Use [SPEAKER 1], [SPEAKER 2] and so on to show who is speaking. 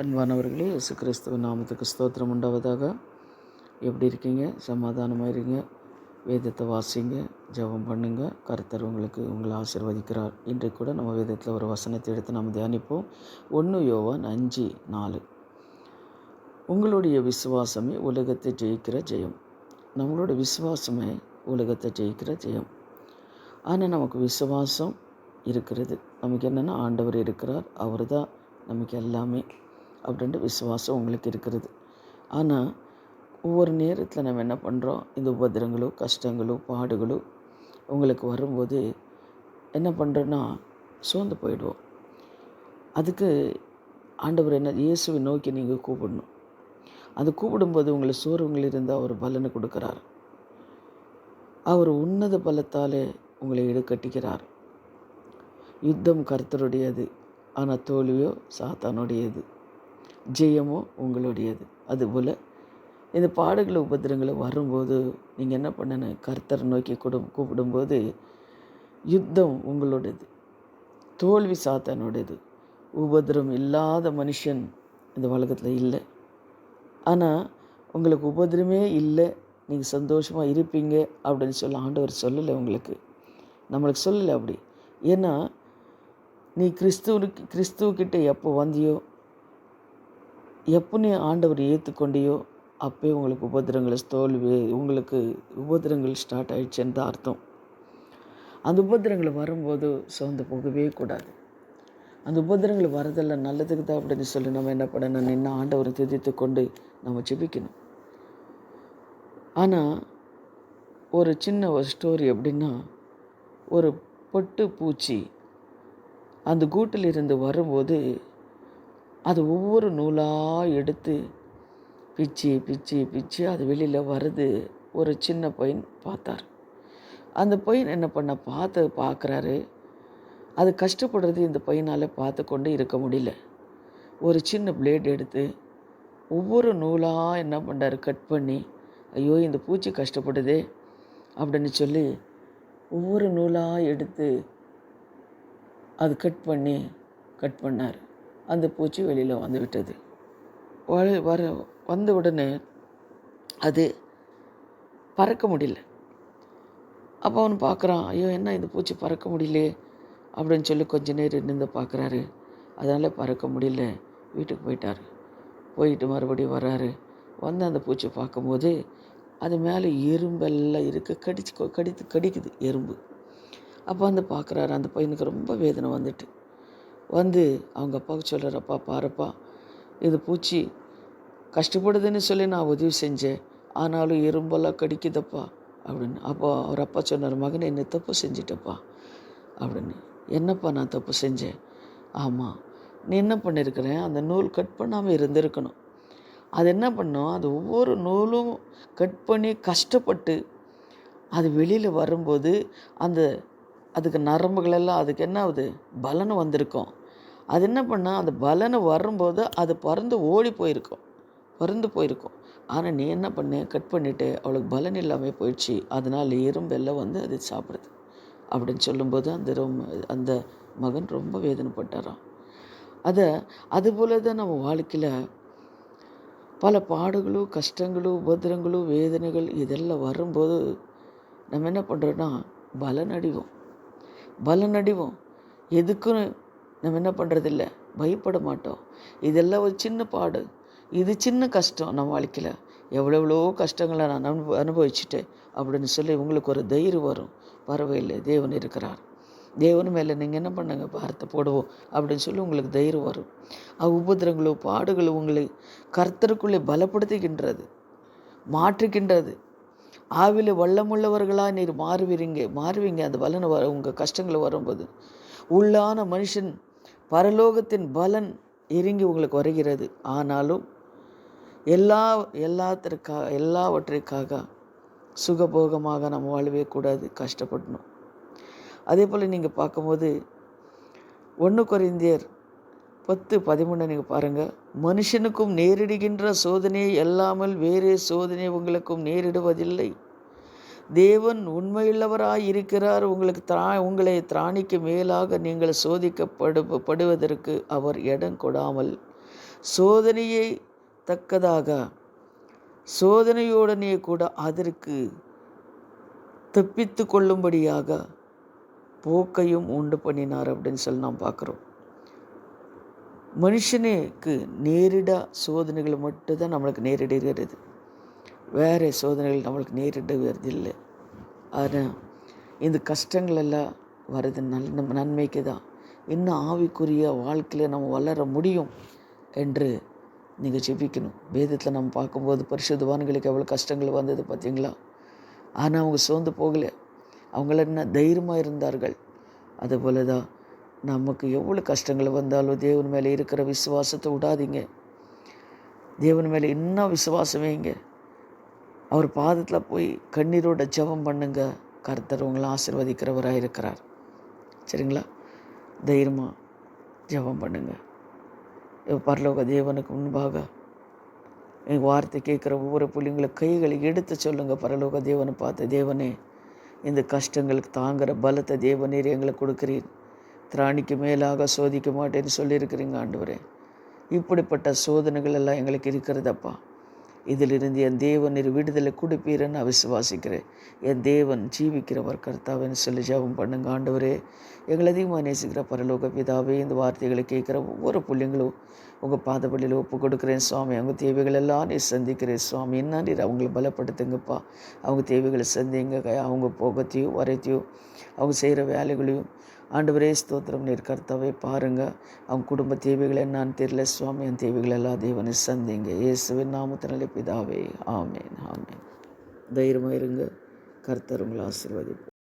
[SPEAKER 1] அன்பானவர்களே, இயேசு கிறிஸ்துவ நாமத்துக்கு ஸ்தோத்திரம் உண்டாவதாக. எப்படி இருக்கீங்க? சமாதானமாக இருங்க. வேதத்தை வாசிங்க, ஜெபம் பண்ணுங்க. கர்த்தர் உங்களை ஆசீர்வதிக்கிறார். இன்றைக்கு கூட நம்ம வேதத்தில் ஒரு வசனத்தை எடுத்து நம்ம தியானிப்போம். 1 யோவான் 5:4. உங்களுடைய விசுவாசமே உலகத்தை ஜெயிக்கிற ஜெயம். நம்மளோட விசுவாசமே உலகத்தை ஜெயிக்கிற ஜெயம். ஆனால் நமக்கு விசுவாசம் இருக்கிறது. நமக்கு என்னென்னா, ஆண்டவர் இருக்கிறார், அவர் தான் நமக்கு எல்லாமே அப்படின்ற விசுவாசம் உங்களுக்கு இருக்கிறது. ஆனால் ஒவ்வொரு நேரத்தில் நம்ம என்ன பண்ணுறோம், இந்த உபத்திரங்களோ கஷ்டங்களோ பாடுகளோ உங்களுக்கு வரும்போது என்ன பண்ணுறோன்னா, சோர்ந்து போயிடுவோம். அதுக்கு ஆண்டவர் என்ன, இயேசுவை நோக்கி நீங்கள் கூப்பிடணும். அது கூப்பிடும்போது உங்களை சோர்வுகள் இருந்தால் அவர் பலனை கொடுக்குறார். அவர் உன்னத பலத்தாலே உங்களை இடுக்கட்டிக்கிறார். யுத்தம் கர்த்தருடையது, ஆனால் தோல்வியோ சாத்தானுடையது, ஜெயமோ உங்களுடையது. அதுபோல் இந்த பாடுகளை உபத்திரங்களை வரும்போது நீங்கள் என்ன பண்ணணும், கர்த்தரை நோக்கி கூப்பிடும்போது யுத்தம் உங்களோடது, தோல்வி சாத்தானுடையது. உபத்திரம் இல்லாத மனுஷன் இந்த உலகத்தில் இல்லை. ஆனால் உங்களுக்கு உபத்திரமே இல்லை, நீங்கள் சந்தோஷமாக இருப்பீங்க அப்படின்னு சொல்ல ஆண்டவர் சொல்லலை. நம்மளுக்கு சொல்லலை அப்படி. ஏன்னா நீ கிறிஸ்துவக்கிட்ட எப்போ வந்தியோ, எப்போ நீ ஆண்டவர் ஏற்றுக்கொண்டியோ, அப்போயே உங்களுக்கு உங்களுக்கு உபத்திரங்கள் ஸ்டார்ட் ஆகிடுச்சுன்னு தான் அர்த்தம். அந்த உபத்திரங்கள் வரும்போது சோர்ந்து போகவே கூடாது. அந்த உபத்திரங்கள் வரதெல்லாம் நல்லதுக்கு தான் அப்படின்னு சொல்லி நம்ம என்ன பண்ணணும், நின்று ஆண்டவரை துதித்து கொண்டு நம்ம ஜெபிக்கணும். ஆனால் ஒரு ஸ்டோரி எப்படின்னா, ஒரு பொட்டு பூச்சி அந்த கூட்டில் இருந்து வரும்போது அது ஒவ்வொரு நூலாக எடுத்து பிச்சு அது வெளியில் வருது. ஒரு சின்ன பையன் பார்த்தார். அந்த பையன் என்ன பார்க்குறாரு. அது கஷ்டப்படுறது இந்த பையனால் பார்த்து கொண்டு இருக்க முடியல. ஒரு சின்ன பிளேட் எடுத்து ஒவ்வொரு நூலாக என்ன பண்ணுறாரு, கட் பண்ணி, ஐயோ இந்த பூச்சி கஷ்டப்படுதே அப்படின்னு சொல்லி ஒவ்வொரு நூலாக எடுத்து அது கட் பண்ணார். அந்த பூச்சி வெளியில் வந்து விட்டது. வந்த உடனே அது பறக்க முடியல. அப்போ அவன் பார்க்குறான், ஐயோ என்ன இந்த பூச்சி பறக்க முடியலே அப்படின்னு சொல்லி கொஞ்ச நேரம் நின்று பார்க்குறாரு. அதனால் பறக்க முடியல. வீட்டுக்கு போயிட்டு மறுபடியும் வர்றாரு. வந்து அந்த பூச்சி பார்க்கும்போது அது மேலே எறும்பெல்லாம் இருக்குது, கடிக்குது எறும்பு. அப்போ வந்து பார்க்குறாரு. அந்த பையனுக்கு ரொம்ப வேதனை வந்து அவங்க அப்பாவுக்கு சொல்கிறார், அப்பா பாருப்பா, இது பூச்சி கஷ்டப்படுதுன்னு சொல்லி நான் உதவி செஞ்சேன், ஆனாலும் எறும்பெல்லாம் கடிக்குதப்பா அப்படின்னு. அப்போ அவர் அப்பா சொன்னார், மகனை என்ன தப்பு செஞ்சிட்டப்பா அப்படின்னு. என்னப்பா நான் தப்பு செஞ்சேன்? ஆமாம், நீ என்ன பண்ணியிருக்கிறேன், அந்த நூல் கட் பண்ணாமல் இருந்திருக்கணும். அது என்ன பண்ணோம், அது ஒவ்வொரு நூலும் கட் பண்ணி கஷ்டப்பட்டு அது வெளியில் வரும்போது அதுக்கு நரம்புகளெல்லாம் அதுக்கு என்ன ஆகுது, பலனை வந்திருக்கும். அது என்ன பண்ணால், அந்த பலனை வரும்போது அது பறந்து போயிருக்கும். ஆனால் நீ என்ன பண்ண, கட் பண்ணிவிட்டு அவளுக்கு பலன் இல்லாமல் போயிடுச்சு. அதனால் எறும்பெல்லாம் வந்து அது சாப்பிடுது அப்படின்னு சொல்லும்போது அந்த மகன் ரொம்ப வேதனைப்பட்டாராம். அதுபோல தான் நம்ம வாழ்க்கையில் பல பாடுகளும் கஷ்டங்களும் உபத்திரங்களும் வேதனைகள் இதெல்லாம் வரும்போது நம்ம என்ன பண்ணுறோன்னா, பலன் அடிவோம். எதுக்கும் நம்ம என்ன பண்ணுறதில்ல, பயப்பட மாட்டோம். இதெல்லாம் ஒரு சின்ன பாடு, இது சின்ன கஷ்டம். நம்ம வாழ்க்கையில் எவ்வளோ கஷ்டங்களை நான் அனுபவிச்சுட்டேன் அப்படின்னு சொல்லி உங்களுக்கு ஒரு தைரியம் வரும். பரவாயில்லை, தேவன் இருக்கிறார், தேவன் மேலே நீங்கள் என்ன பண்ணுங்க, பாரத்தை போடுவோம் அப்படின்னு சொல்லி உங்களுக்கு தைரியம் வரும். உபத்திரங்களோ பாடுகளோ உங்களை கர்த்தருக்குள்ளே பலப்படுத்துகின்றது, மாற்றுகின்றது. ஆவில வல்லமுள்ளவர்களாக நீர் மாறுவீங்க. அந்த பலனை உங்கள் கஷ்டங்களை வரும்போது உள்ளான மனுஷன் பரலோகத்தின் பலன் இறங்கி உங்களுக்கு வருகிறது. ஆனாலும் எல்லாவற்றிற்காக சுகபோகமாக நம்ம வாழவே கூடாது, கஷ்டப்படணும். அதே போல் நீங்கள் பார்க்கும்போது 1 கொரிந்தியர் 10:13 நீங்கள் பாருங்கள். மனுஷனுக்கும் நேரிடுகின்ற சோதனையை அல்லாமல் வேறே சோதனை உங்களுக்கும் நேரிடுவதில்லை. தேவன் உண்மையுள்ளவராய் இருக்கிறார். உங்களை திராணிக்கு மேலாக நீங்கள் சோதிக்கப்படுவதற்கு அவர் இடம் கொடாமல் சோதனையை தக்கதாக சோதனையுடனே கூட அதற்கு தப்பித்து கொள்ளும்படியாக போக்கையும் உண்டு பண்ணினார் அப்படின்னு சொல்லி நாம் பார்க்குறோம். மனுஷனுக்கு நேரிட சோதனைகள் மட்டும்தான் நம்மளுக்கு நேரிடுகிறது, வேறு சோதனைகள் நம்மளுக்கு நேரிடுகிறது இல்லை. ஆனால் இந்த கஷ்டங்கள் எல்லாம் வர்றது நம்ம நன்மைக்கு தான். இன்னும் ஆவிக்குரிய வாழ்க்கையில் நம்ம வளர முடியும் என்று நீங்கள் ஜெபிக்கணும். வேதத்தில் நம்ம பார்க்கும்போது பரிசுத்தவான்களுக்கு எவ்வளோ கஷ்டங்கள் வந்தது பார்த்தீங்களா? ஆனால் அவங்க சோர்ந்து போகலை, அவங்கள என்ன தைரியமாக இருந்தார்கள். அதுபோல தான் நமக்கு எவ்வளோ கஷ்டங்கள் வந்தாலும் தேவன் மேலே இருக்கிற விசுவாசத்தை விடாதீங்க. தேவன் மேலே இன்னும் விசுவாசம் வைங்க. அவர் பாதத்தில் போய் கண்ணீரோட ஜெபம் பண்ணுங்க. கர்த்தர் உங்களை ஆசீர்வதிக்கிறவராக இருக்கிறார். சரிங்களா? தைரியமாக ஜெபம் பண்ணுங்க. பரலோக தேவனுக்கு முன்பாக எங்கள் வார்த்தை கேட்குற ஒவ்வொரு பிள்ளைங்களை கைகளை எடுத்து சொல்லுங்கள். பரலோக தேவனை பார்த்து, தேவனே, இந்த கஷ்டங்களுக்கு தாங்குகிற பலத்தை தேவனீர் எங்களுக்கு கொடுக்குறீர். திராணிக்கு மேலாக சோதிக்க மாட்டேன்னு சொல்லியிருக்கிறீங்க ஆண்டவரே. இப்படிப்பட்ட சோதனைகள் எல்லாம் எங்களுக்கு இருக்கிறதப்பா. இதிலிருந்து என் தேவன் விடுதலை கொடுப்பீரன்னு நான் விசுவாசிக்கிறேன். என் தேவன் ஜீவிக்கிறவர் கர்த்தாவன்னு சொல்லி ஜெபம் பண்ணுங்க. ஆண்டவரே, எங்களை அதிகமாக நேசிக்கிற பரலோக பிதாவே, இந்த வார்த்தைகளை கேட்குற ஒவ்வொரு பிள்ளைங்களும் உங்கள் பாதப்பள்ளியில் ஒப்பு கொடுக்குறேன் சுவாமி. அவங்க தேவைகள் எல்லாம் நீ சந்திக்கிறேன் சுவாமி. என்ன நீர் அவங்கள பலப்படுத்துங்கப்பா. அவங்க தேவைகளை சந்திங்க. அவங்க போகத்தையும் வரத்தையும் அவங்க செய்கிற வேலைகளையும் ஆண்டவரே ஸ்தோத்திரம். நீர் கர்த்தாவே பாருங்கள். அவங்க குடும்ப தேவைகள் என்னான்னு தெரியல சுவாமி. என் தேவைகள் எல்லாம் தேவனை சந்திங்க. இயேசுவின் நாமத்தினாலே பிதாவே, ஆமேன், ஆமேன். தைரியமாக இருங்க. கர்த்தர் உங்களை ஆசீர்வதிப்பார்.